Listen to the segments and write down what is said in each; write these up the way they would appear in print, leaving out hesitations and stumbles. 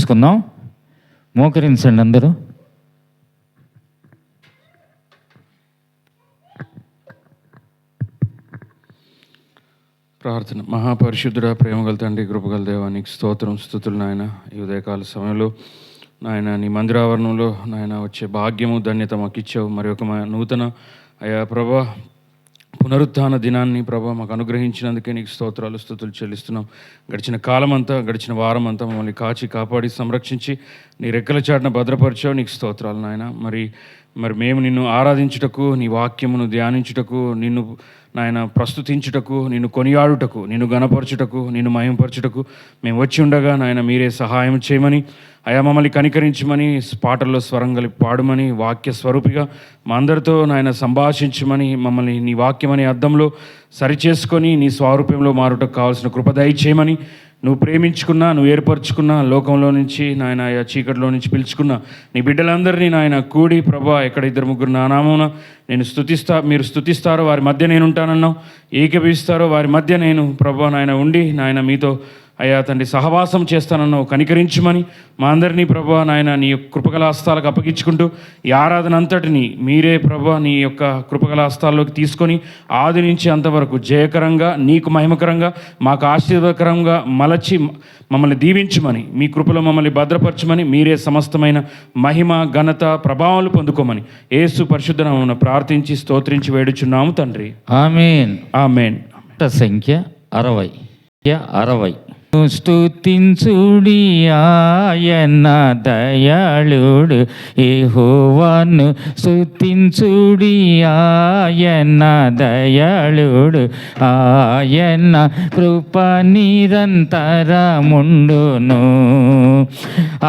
చేసుకుందాం. మోకరించండి అందరూ. ప్రార్థన. మహాపరిశుద్ధుడా, ప్రేమగల తండ్రి, కృపగల దేవా, నీకు స్తోత్రం స్తుతులు నాయన. ఈ ఉదయకాల సమయంలో నాయన నీ మందిరావరణంలో నాయన వచ్చే భాగ్యము ధన్యత మాకు ఇచ్చావు. మరి ఒక నూతన అయా ప్రభా పునరుత్థాన దినాన్ని ప్రభా మాకు అనుగ్రహించినందుకే నీకు స్తోత్రాలు స్తుతులు చెల్లిస్తున్నాం. గడిచిన కాలమంతా, గడిచిన వారం అంతా మమ్మల్ని కాచి కాపాడి సంరక్షించి నీ రెక్కల చాటున భద్రపరిచావు. నీకు స్తోత్రాలు నాయన. మరి మేము నిన్ను ఆరాధించుటకు, నీ వాక్యమును ధ్యానించుటకు, నిన్ను నాయన ప్రస్తుతించుటకు, నిన్ను కొనియాడుటకు, నిన్ను గణపరచుటకు, నిన్ను మహింపరచుటకు మేము వచ్చి ఉండగా నాయన మీరే సహాయం చేయమని, అయా మమ్మల్ని కనికరించమని, పాటల్లో స్వరం కలిపి పాడమని, వాక్య స్వరూపిగా మా అందరితో నాయన సంభాషించమని, మమ్మల్ని నీ వాక్యమనే అద్దంలో సరిచేసుకొని నీ స్వరూపంలో మారుటకు కావాల్సిన కృప దయచేయమని, నువ్వు ప్రేమించుకున్నా, నువ్వు ఏర్పరచుకున్నా, లోకంలో నుంచి నాయన చీకటిలో నుంచి పిలుచుకున్న నీ బిడ్డలందరినీ నాయన కూడి ప్రభా ఎక్కడ ఇద్దరు ముగ్గురు నా నామమున మీరు స్తుతిస్తారో వారి మధ్య నేను ఉంటానన్నావు, ఏకీభవిస్తారో వారి మధ్య నేను ప్రభా నాయన ఉండి నాయన మీతో అయ్యా తండ్రి సహవాసం చేస్తానన్నావు. కనికరించమని మా అందరినీ ప్రభా నాయన నీ యొక్క కృపగల హస్తాలకు అప్పగించుకుంటూ ఈ ఆరాధన అంతటిని మీరే ప్రభా నీ యొక్క కృపగల హస్తాల్లోకి తీసుకొని ఆది నుంచి అంతవరకు జయకరంగా, నీకు మహిమకరంగా, మాకు ఆశీర్వాదకరంగా మలచి మమ్మల్ని దీవించమని, మీ కృపలో మమ్మల్ని భద్రపరచమని, మీరే సమస్తమైన మహిమ ఘనత ప్రభావాలు పొందుకోమని యేసు పరిశుద్ధ నామమున ప్రార్థించి స్తోత్రించి వేడుచున్నాము తండ్రి. ఆమేన్. ఆమేన్. సంఖ్య 60. స్తుతించుడి ఆయన దయాళుడు, యెహోవాను స్తుతించుడి ఆయన దయాళుడు, ఆయన కృప నిరంతరముండును,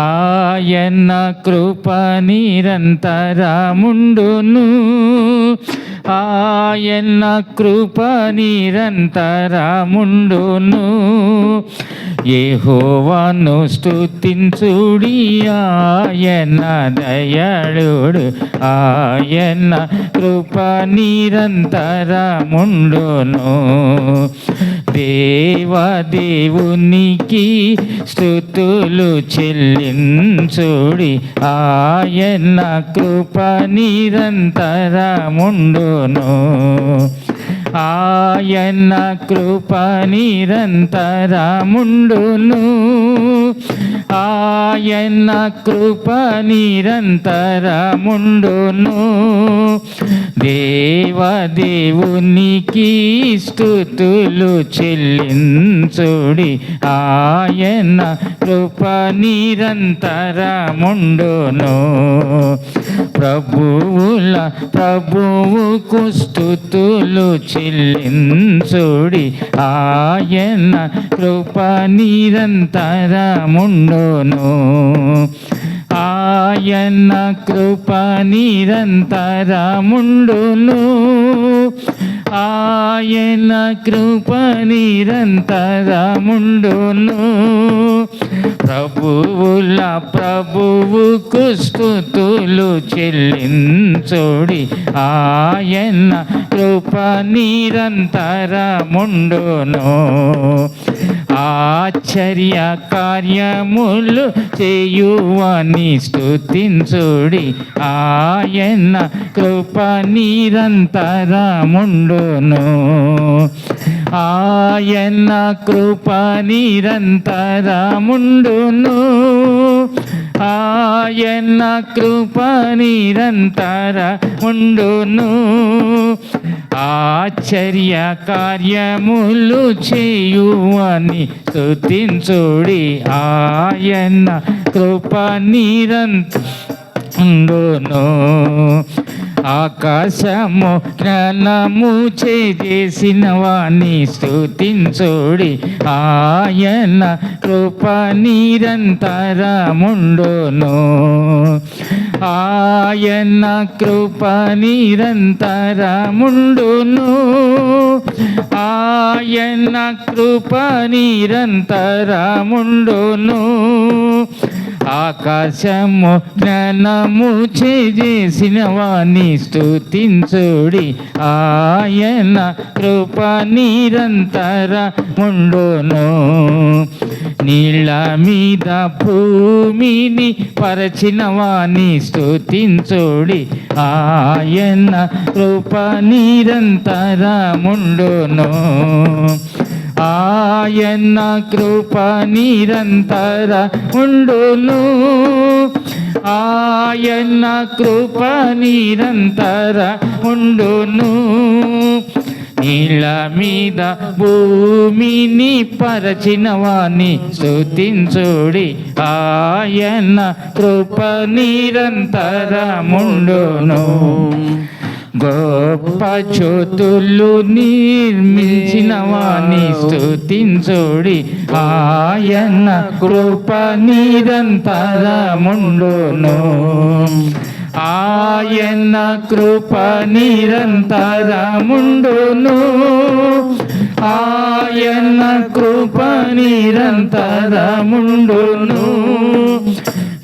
ఆయన కృప నిరంతరముండును, ఆయన కృప నిరంతరముండును. యెహోవాను స్తుతించుడి ఆయన దయాళుడు, ఆయన కృప నిరంతరముండును. దేవదేవునికి స్తుతులు చెల్లించుడి, ఆయన కృప నిరంతరముండును, ఆయన కృప నిరంతరముండును, ఆయన కృప నిరంతరముండును. దేవదేవునికి స్తుతులు చెల్లించుడి, ఆయన కృప నిరంతరముండును. ప్రభువుల ప్రభువుకు స్తుతులు చెల్లించుడి, ఆయన కృప నిరంతరముండును, ఆయన కృప నిరంతరముండును, ఆయన కృప నిరంతరముండును. ప్రభువుల ప్రభువుకు స్తుతులు చెల్లించుడి, ఆయన కృప నిరంతరముండును. ఆశ్చర్య కార్యములు చేయువని స్తుతించుడి, ఆయన కృప నిరంతరముండును, ఆయన కృప నిరంతరముండును, ఆయన కృప నిరంతరముండును. ఆశ్చర్య కార్యములు చేయువని స్తుతించుడి, ఆయన కృప నిరంతరముండును. ఆకాశము జ్ఞానము చేసిన వాణ్ణి స్తుతించుడి, ఆయన కృప నిరంతరముండును, ఆయన కృప నిరంతరముండును, ఆయన కృప నిరంతరముండును. ఆకాశము జ్ఞానము చేసిన వాణి స్తుతించుడి ఆయన కృప నిరంతరముండును నీళ్ళ మీద భూమిని పరచిన వాణి స్తుతించుడి ఆయన కృప నిరంతరముండును ఆయన కృప నిరంతరముండును ఆయన కృప నిరంతరముండును నీళ్ళ మీద భూమిని పరచిన వాణి స్తుతించుడి ఆయన కృప నిరంతరముండును గొప్ప జ్యోతులు నిర్మించిన వాణి స్తుతించుడి ఆయన కృప నిరంతరముండును ఆయన కృప నిరంతరముండును ఆయన కృప నిరంతరముండును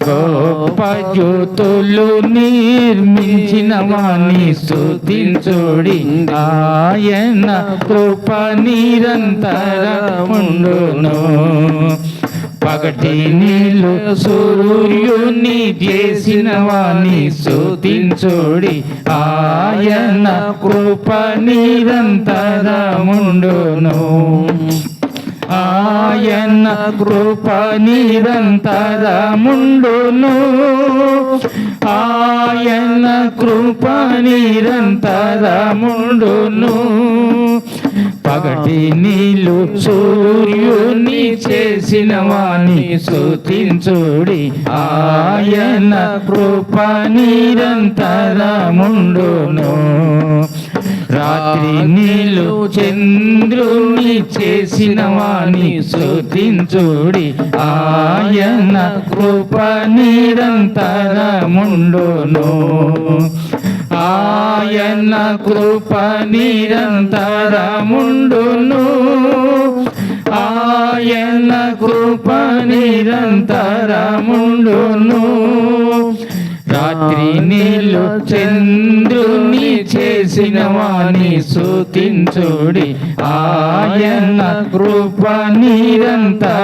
గొప్ప జ్యోతులు నిర్మించిన వాణి స్తుతించుడి ఆయన కృప నిరంతరముండును పగటి నీళ్ళు సూర్యుని చేసిన వాణి స్తుతించుడి ఆయన కృప నిరంతరముండును ఆయన కృప నిరంతరముండును ఆయన కృప నిరంతరముండును పగటి నీళ్ళు సూర్యుని చేసిన వాణి స్తుతించుడి ఆయన కృప నిరంతరముండును రాత్రి నీళ్ళు చంద్రుని చేసిన వాణి స్తుతించుడి ఆయన కృప నిరంతరముండును ఆయన కృప నిరంతరముండును ఆయన కృప నిరంతరముండును రాత్రి నీళ్ళు చంద్రుని చేసిన వాణి స్తుతించుడి ఆయన కృప నిరంతరముండును